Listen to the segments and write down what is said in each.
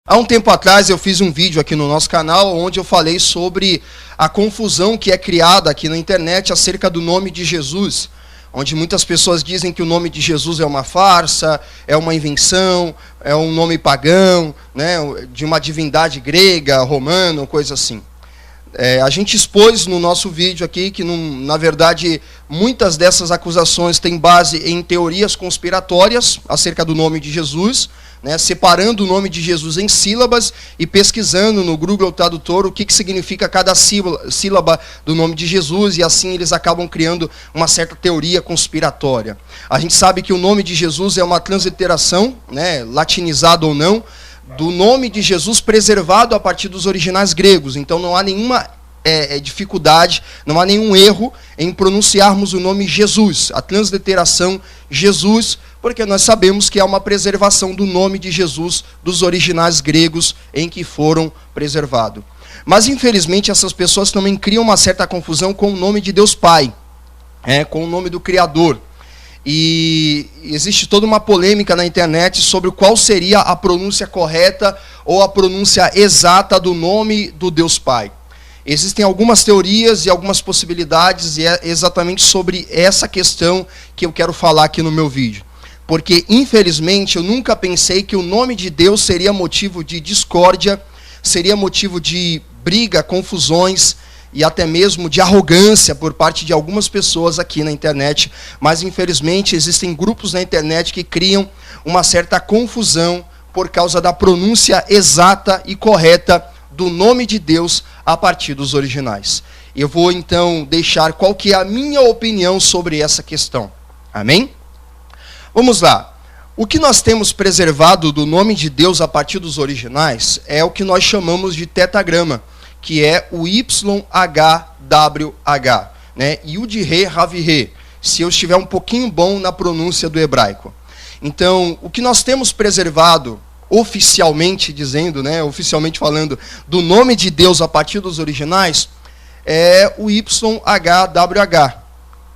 Há um tempo atrás eu fiz um vídeo aqui no nosso canal onde eu falei sobre a confusão que é criada aqui na internet acerca do nome de Jesus, onde muitas pessoas dizem que o nome de Jesus é uma farsa, é uma invenção, é um nome pagão, né, de uma divindade grega, romana, coisa assim. A gente expôs no nosso vídeo aqui que, na verdade, muitas dessas acusações têm base em teorias conspiratórias acerca do nome de Jesus, né, separando o nome de Jesus em sílabas e pesquisando no Google Tradutor o que significa cada sílaba do nome de Jesus, e assim eles acabam criando uma certa teoria conspiratória. A gente sabe que o nome de Jesus é uma transliteração, né, latinizado ou não, do nome de Jesus preservado a partir dos originais gregos. Então não há nenhuma dificuldade, não há nenhum erro em pronunciarmos o nome Jesus, a transliteração Jesus, porque nós sabemos que é uma preservação do nome de Jesus dos originais gregos em que foram preservados. Mas infelizmente essas pessoas também criam uma certa confusão com o nome de Deus Pai, com o nome do Criador. E existe toda uma polêmica na internet sobre qual seria a pronúncia correta ou a pronúncia exata do nome do Deus Pai. Existem algumas teorias e algumas possibilidades, e é exatamente sobre essa questão que eu quero falar aqui no meu vídeo. Porque, infelizmente, eu nunca pensei que o nome de Deus seria motivo de discórdia, seria motivo de briga, confusões, e até mesmo de arrogância por parte de algumas pessoas aqui na internet. Mas, infelizmente, existem grupos na internet que criam uma certa confusão por causa da pronúncia exata e correta do nome de Deus a partir dos originais. Eu vou, então, deixar qual que é a minha opinião sobre essa questão. Amém? Vamos lá. O que nós temos preservado do nome de Deus a partir dos originais é o que nós chamamos de tetagrama, que é o YHWH, né? Yud-He, Rav-He, se eu estiver um pouquinho bom na pronúncia do hebraico. Então, o que nós temos preservado, oficialmente dizendo, né, oficialmente falando, do nome de Deus a partir dos originais, é o YHWH,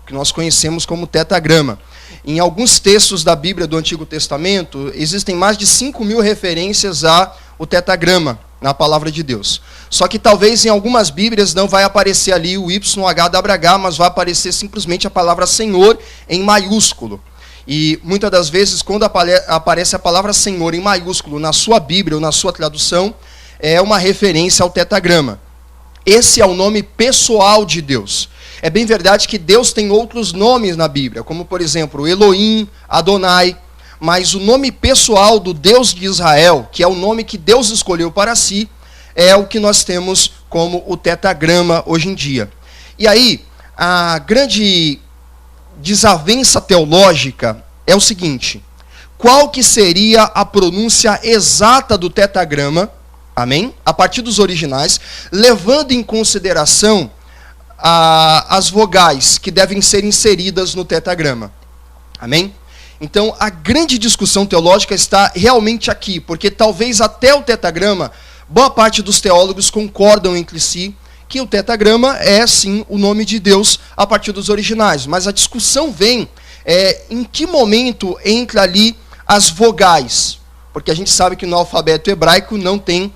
que nós conhecemos como tetagrama. Em alguns textos da Bíblia do Antigo Testamento, existem mais de 5.000 referências ao tetagrama na palavra de Deus. Só que talvez em algumas Bíblias não vai aparecer ali o YHWH, mas vai aparecer simplesmente a palavra Senhor em maiúsculo. E muitas das vezes, quando aparece a palavra Senhor em maiúsculo na sua Bíblia ou na sua tradução, é uma referência ao tetagrama. Esse é o nome pessoal de Deus. É bem verdade que Deus tem outros nomes na Bíblia, como por exemplo Elohim, Adonai, mas o nome pessoal do Deus de Israel, que é o nome que Deus escolheu para si, é o que nós temos como o tetagrama hoje em dia. E aí, a grande desavença teológica é o seguinte: qual que seria a pronúncia exata do tetagrama, amém? A partir dos originais, levando em consideração as vogais que devem ser inseridas no tetagrama, amém? Então, a grande discussão teológica está realmente aqui, porque talvez até o tetagrama, boa parte dos teólogos concordam entre si que o tetagrama é, sim, o nome de Deus a partir dos originais. Mas a discussão vem em que momento entra ali as vogais. Porque a gente sabe que no alfabeto hebraico não tem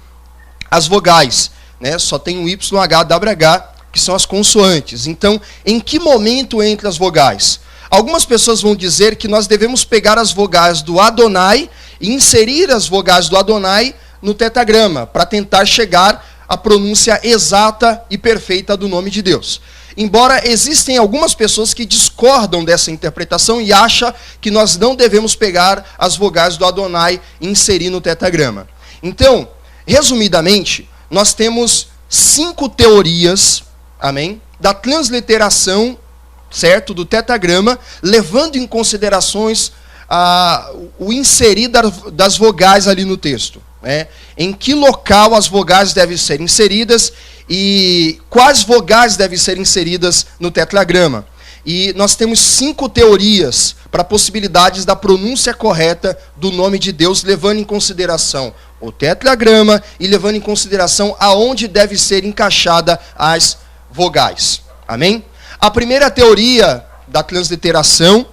as vogais, né? Só tem o YHWH, que são as consoantes. Então, em que momento entram as vogais? Algumas pessoas vão dizer que nós devemos pegar as vogais do Adonai e inserir as vogais do Adonai no tetagrama, para tentar chegar à pronúncia exata e perfeita do nome de Deus. Embora existem algumas pessoas que discordam dessa interpretação e acham que nós não devemos pegar as vogais do Adonai e inserir no tetagrama. Então, resumidamente, nós temos 5 teorias, amém, da transliteração, certo, do tetagrama, levando em considerações o inserir das vogais ali no texto. Em que local as vogais devem ser inseridas e quais vogais devem ser inseridas no tetragrama. E nós temos 5 teorias para possibilidades da pronúncia correta do nome de Deus, levando em consideração o tetragrama e levando em consideração aonde deve ser encaixada as vogais. Amém? A primeira teoria da transliteração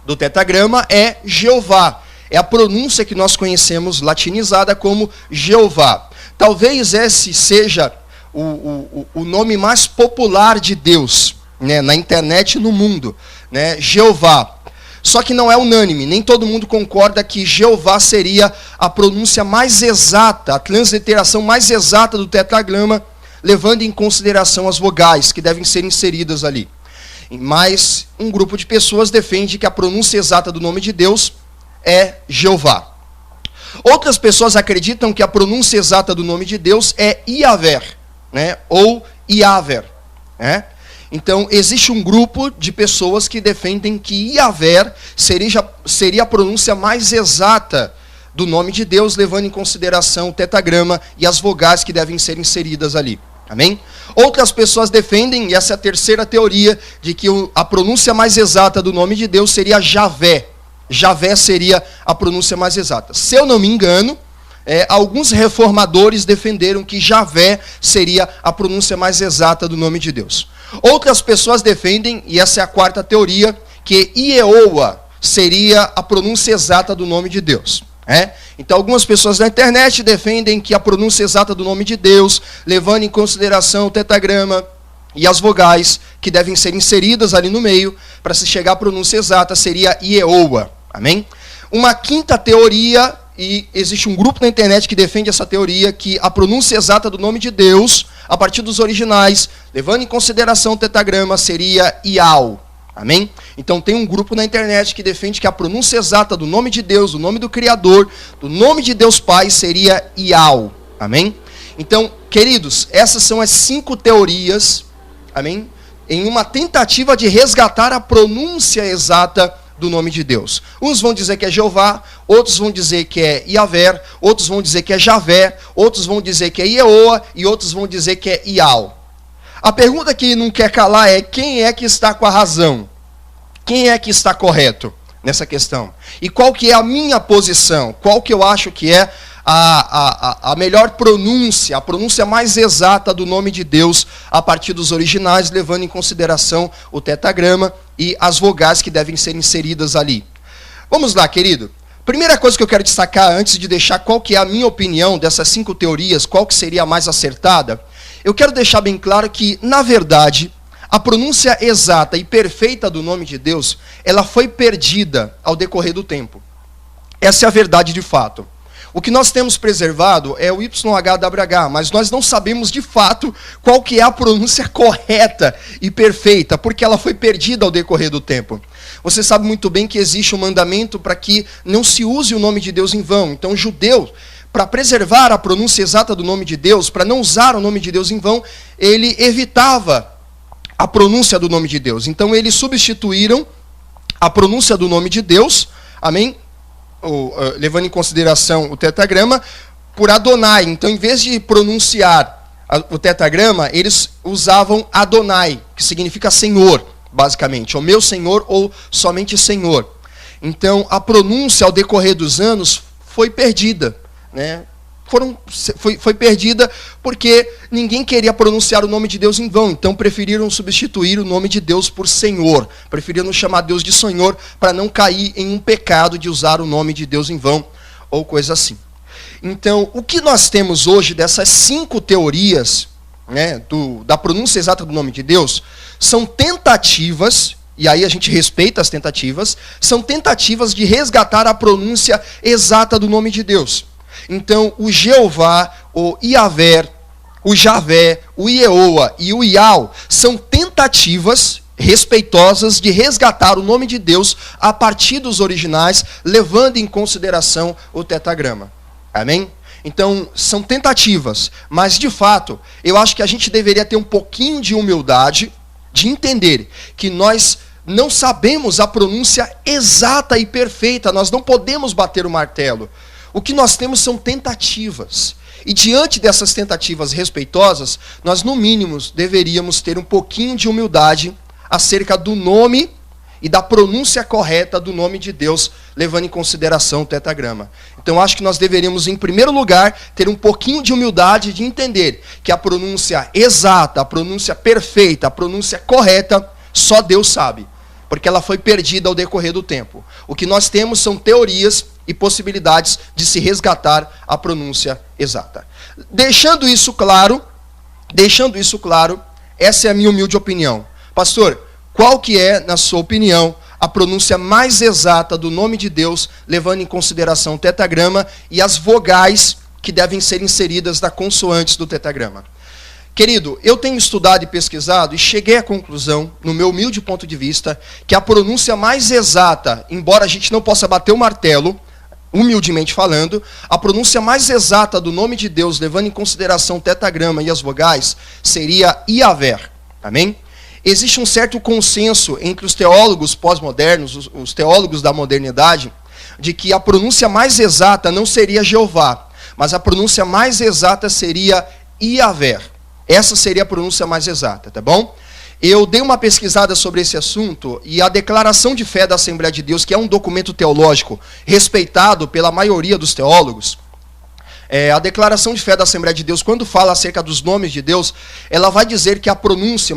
do tetagrama é Jeová. é a pronúncia que nós conhecemos latinizada como Jeová. Talvez esse seja o nome mais popular de Deus, né, na internet e no mundo, né, Jeová. Só que não é unânime, nem todo mundo concorda que Jeová seria a pronúncia mais exata, a transliteração mais exata do tetragrama, levando em consideração as vogais que devem ser inseridas ali. Mas um grupo de pessoas defende que a pronúncia exata do nome de Deus é Jeová. Outras pessoas acreditam que a pronúncia exata do nome de Deus é Iaver, né, ou Iaver, né? Então, existe um grupo de pessoas que defendem que Iaver seria a pronúncia mais exata do nome de Deus, levando em consideração o tetragrama e as vogais que devem ser inseridas ali. Amém? Outras pessoas defendem, e essa é a terceira teoria, de que a pronúncia mais exata do nome de Deus seria Javé. Javé seria a pronúncia mais exata. Se eu não me engano, alguns reformadores defenderam que Javé seria a pronúncia mais exata do nome de Deus. Outras pessoas defendem, e essa é a quarta teoria, que Ieoa seria a pronúncia exata do nome de Deus. Então, algumas pessoas na internet defendem que a pronúncia exata do nome de Deus, levando em consideração o tetragrama e as vogais que devem ser inseridas ali no meio, para se chegar à pronúncia exata, seria Ieoa. Amém? Uma quinta teoria, e existe um grupo na internet que defende essa teoria, que a pronúncia exata do nome de Deus, a partir dos originais, levando em consideração o tetragrama, seria Iau. Amém? Então tem um grupo na internet que defende que a pronúncia exata do nome de Deus, do nome do Criador, do nome de Deus Pai, seria Iau. Amém? Então, queridos, essas são as 5 teorias, amém? Em uma tentativa de resgatar a pronúncia exata do nome de Deus. Uns vão dizer que é Jeová, outros vão dizer que é Iaver, outros vão dizer que é Javé, outros vão dizer que é Ieoa e outros vão dizer que é Iau. A pergunta que não quer calar é: quem é que está com a razão? Quem é que está correto nessa questão? E qual que é a minha posição? Qual que eu acho que é a melhor pronúncia, a pronúncia mais exata do nome de Deus a partir dos originais, levando em consideração o tetragrama e as vogais que devem ser inseridas ali. Vamos lá, querido. Primeira coisa que eu quero destacar, antes de deixar qual que é a minha opinião dessas 5 teorias, qual que seria a mais acertada, eu quero deixar bem claro que, na verdade, a pronúncia exata e perfeita do nome de Deus, ela foi perdida ao decorrer do tempo. Essa é a verdade de fato. O que nós temos preservado é o YHWH, mas nós não sabemos de fato qual que é a pronúncia correta e perfeita, porque ela foi perdida ao decorrer do tempo. Você sabe muito bem que existe um mandamento para que não se use o nome de Deus em vão. Então, o judeu, para preservar a pronúncia exata do nome de Deus, para não usar o nome de Deus em vão, ele evitava a pronúncia do nome de Deus. Então, eles substituíram a pronúncia do nome de Deus, amém? Levando em consideração o tetragrama, por Adonai. Então, em vez de pronunciar o tetragrama, eles usavam Adonai, que significa Senhor, basicamente, ou meu Senhor, ou somente Senhor. Então, a pronúncia, ao decorrer dos anos, foi perdida, né? Foi perdida porque ninguém queria pronunciar o nome de Deus em vão. Então preferiram substituir o nome de Deus por Senhor. Preferiram chamar Deus de Senhor para não cair em um pecado de usar o nome de Deus em vão ou coisa assim. Então, o que nós temos hoje dessas 5 teorias, né, da pronúncia exata do nome de Deus, são tentativas, e aí a gente respeita as tentativas, são tentativas de resgatar a pronúncia exata do nome de Deus. Então, o Jeová, o Iaver, o Javé, o Ieoa e o Iau são tentativas respeitosas de resgatar o nome de Deus a partir dos originais, levando em consideração o tetragrama. Amém? Então, são tentativas, mas de fato, eu acho que a gente deveria ter um pouquinho de humildade, de entender que nós não sabemos a pronúncia exata e perfeita, nós não podemos bater o martelo. O que nós temos são tentativas. E diante dessas tentativas respeitosas, nós no mínimo deveríamos ter um pouquinho de humildade acerca do nome e da pronúncia correta do nome de Deus, levando em consideração o tetragrama. Então acho que nós deveríamos, em primeiro lugar, ter um pouquinho de humildade de entender que a pronúncia exata, a pronúncia perfeita, a pronúncia correta, só Deus sabe, porque ela foi perdida ao decorrer do tempo. O que nós temos são teorias e possibilidades de se resgatar a pronúncia exata. Deixando isso claro, essa é a minha humilde opinião. Pastor, qual que é, na sua opinião, a pronúncia mais exata do nome de Deus, levando em consideração o tetagrama e as vogais que devem ser inseridas nas consoantes do tetagrama? Querido, eu tenho estudado e pesquisado e cheguei à conclusão, no meu humilde ponto de vista, que a pronúncia mais exata, embora a gente não possa bater o martelo, humildemente falando, a pronúncia mais exata do nome de Deus, levando em consideração o tetagrama e as vogais, seria Iaver. Amém? Existe um certo consenso entre os teólogos pós-modernos, os teólogos da modernidade, de que a pronúncia mais exata não seria Jeová, mas a pronúncia mais exata seria Iaver. Essa seria a pronúncia mais exata, tá bom? Eu dei uma pesquisada sobre esse assunto e a Declaração de Fé da Assembleia de Deus, que é um documento teológico respeitado pela maioria dos teólogos, a Declaração de Fé da Assembleia de Deus, quando fala acerca dos nomes de Deus, ela vai dizer que a pronúncia,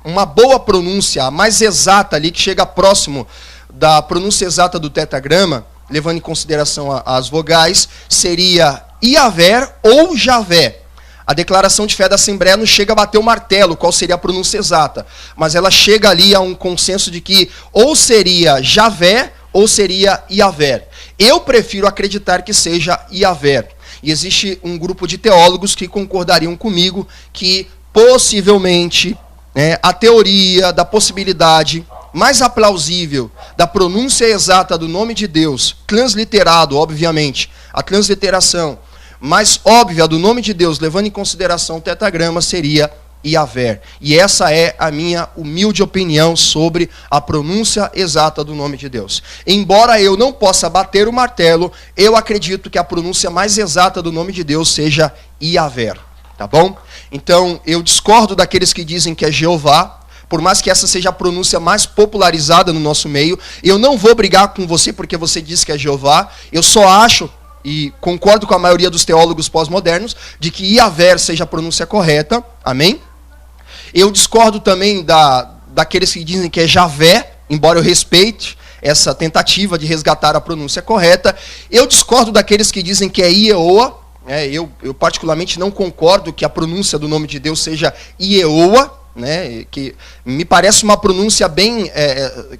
uma boa pronúncia, a mais exata ali, que chega próximo da pronúncia exata do tetagrama, levando em consideração as vogais, seria Iaver ou Javé. A Declaração de Fé da Assembleia não chega a bater o martelo, qual seria a pronúncia exata, mas ela chega ali a um consenso de que ou seria Javé ou seria Iaver. Eu prefiro acreditar que seja Iaver. E existe um grupo de teólogos que concordariam comigo que possivelmente a teoria da possibilidade mais aplausível da pronúncia exata do nome de Deus, transliterado, obviamente, a transliteração mais óbvia do nome de Deus, levando em consideração o tetagrama, seria Iaver. E essa é a minha humilde opinião sobre a pronúncia exata do nome de Deus. Embora eu não possa bater o martelo, eu acredito que a pronúncia mais exata do nome de Deus seja Iaver. Tá bom? Então, eu discordo daqueles que dizem que é Jeová, por mais que essa seja a pronúncia mais popularizada no nosso meio. Eu não vou brigar com você porque você diz que é Jeová. Eu só acho, e concordo com a maioria dos teólogos pós-modernos, de que Iaver seja a pronúncia correta. Amém? Eu discordo também daqueles que dizem que é Javé, embora eu respeite essa tentativa de resgatar a pronúncia correta. Eu discordo daqueles que dizem que é Ieoa. Eu particularmente não concordo que a pronúncia do nome de Deus seja Ieoa, que me parece uma pronúncia bem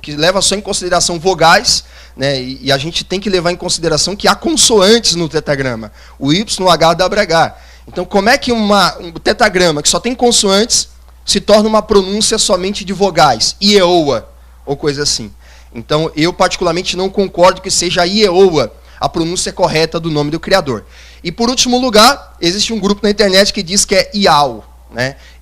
que leva só em consideração vogais, e a gente tem que levar em consideração que há consoantes no tetagrama, o Y, o H, o W, H. Então, como é que um tetagrama que só tem consoantes se torna uma pronúncia somente de vogais, Ieoa, ou coisa assim? Então, eu particularmente não concordo que seja Ieoa a pronúncia correta do nome do Criador. E por último lugar, existe um grupo na internet que diz que é Ial.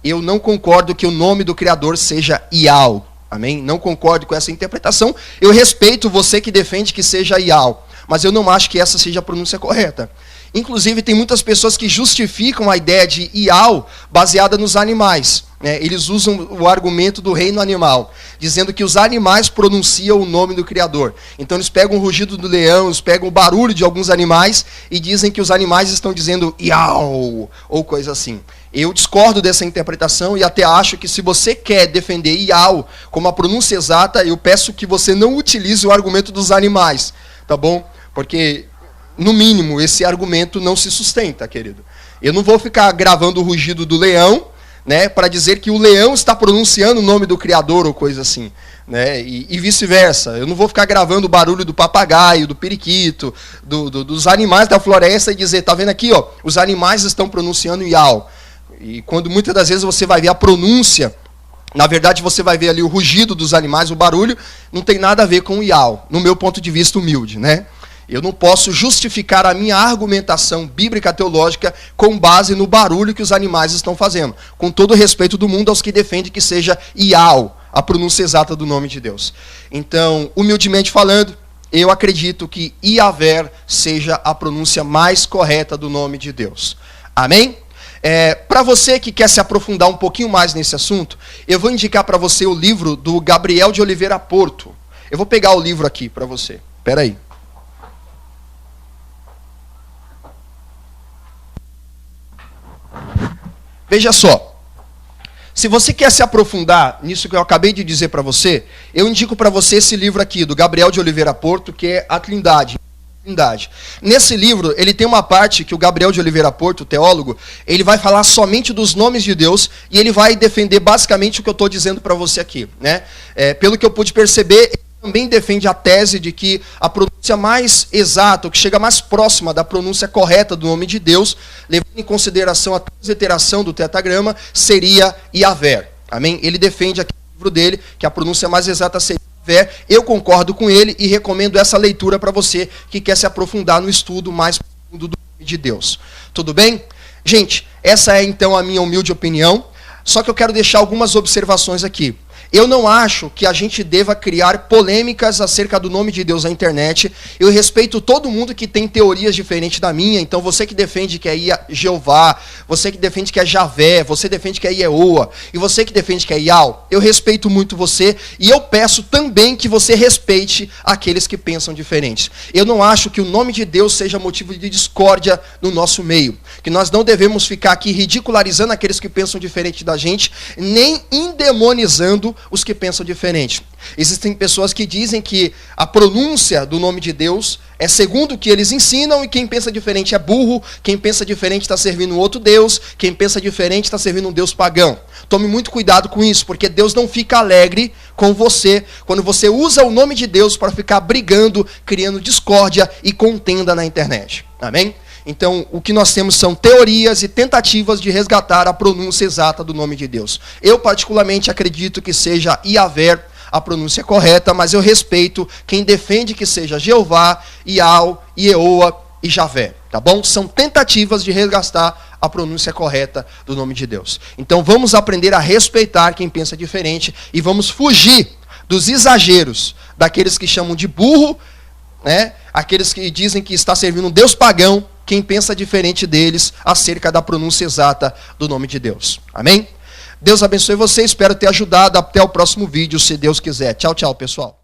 Eu não concordo que o nome do Criador seja Ial. Amém? Não concordo com essa interpretação. Eu respeito você que defende que seja Ial, mas eu não acho que essa seja a pronúncia correta. Inclusive, tem muitas pessoas que justificam a ideia de Ial baseada nos animais. Eles usam o argumento do reino animal, dizendo que os animais pronunciam o nome do Criador. Então eles pegam o rugido do leão, eles pegam o barulho de alguns animais e dizem que os animais estão dizendo Iau, ou coisa assim. Eu discordo dessa interpretação e até acho que se você quer defender Iau como a pronúncia exata, eu peço que você não utilize o argumento dos animais, tá bom? Porque, no mínimo, esse argumento não se sustenta, querido. Eu não vou ficar gravando o rugido do leão, para dizer que o leão está pronunciando o nome do Criador ou coisa assim, e vice-versa. Eu não vou ficar gravando o barulho do papagaio, do periquito, dos animais da floresta e dizer, tá vendo aqui, ó, os animais estão pronunciando Iau. E quando muitas das vezes você vai ver a pronúncia, na verdade você vai ver ali o rugido dos animais, o barulho, não tem nada a ver com o Iau, no meu ponto de vista humilde, Eu não posso justificar a minha argumentação bíblica teológica com base no barulho que os animais estão fazendo. Com todo o respeito do mundo aos que defendem que seja Iau, a pronúncia exata do nome de Deus. Então, humildemente falando, eu acredito que Iaver seja a pronúncia mais correta do nome de Deus. Amém? Para você que quer se aprofundar um pouquinho mais nesse assunto, eu vou indicar para você o livro do Gabriel de Oliveira Porto. Eu vou pegar o livro aqui para você. Espera aí. Veja só, se você quer se aprofundar nisso que eu acabei de dizer para você, eu indico para você esse livro aqui, do Gabriel de Oliveira Porto, que é A Trindade. Trindade. Nesse livro, ele tem uma parte que o Gabriel de Oliveira Porto, o teólogo, ele vai falar somente dos nomes de Deus e ele vai defender basicamente o que eu estou dizendo para você aqui, né? Pelo que eu pude perceber, ele também defende a tese de que a pronúncia mais exata, o que chega mais próxima da pronúncia correta do nome de Deus, levando em consideração a transliteração do tetragrama, seria Yahvé. Amém? Ele defende aqui no livro dele que a pronúncia mais exata seria. Eu concordo com ele e recomendo essa leitura para você que quer se aprofundar no estudo mais profundo do nome de Deus. Tudo bem? Gente, essa é então a minha humilde opinião, só que eu quero deixar algumas observações aqui. Eu não acho que a gente deva criar polêmicas acerca do nome de Deus na internet. Eu respeito todo mundo que tem teorias diferentes da minha. Então você que defende que é Jeová, você que defende que é Javé, você defende que é Yehoa, e você que defende que é Yau, eu respeito muito você e eu peço também que você respeite aqueles que pensam diferentes. Eu não acho que o nome de Deus seja motivo de discórdia no nosso meio. Que nós não devemos ficar aqui ridicularizando aqueles que pensam diferente da gente, nem endemonizando os que pensam diferente. Existem pessoas que dizem que a pronúncia do nome de Deus é segundo o que eles ensinam e quem pensa diferente é burro, quem pensa diferente está servindo outro Deus, quem pensa diferente está servindo um Deus pagão. Tome muito cuidado com isso, porque Deus não fica alegre com você quando você usa o nome de Deus para ficar brigando, criando discórdia e contenda na internet. Amém? Então, o que nós temos são teorias e tentativas de resgatar a pronúncia exata do nome de Deus. Eu, particularmente, acredito que seja Yahvé a pronúncia correta, mas eu respeito quem defende que seja Jeová, Yau, Yehoa e Javé. Tá bom? São tentativas de resgatar a pronúncia correta do nome de Deus. Então, vamos aprender a respeitar quem pensa diferente e vamos fugir dos exageros daqueles que chamam de burro, né? Aqueles que dizem que está servindo um Deus pagão, quem pensa diferente deles acerca da pronúncia exata do nome de Deus. Amém? Deus abençoe você, espero ter ajudado. Até o próximo vídeo, se Deus quiser. Tchau, tchau, pessoal.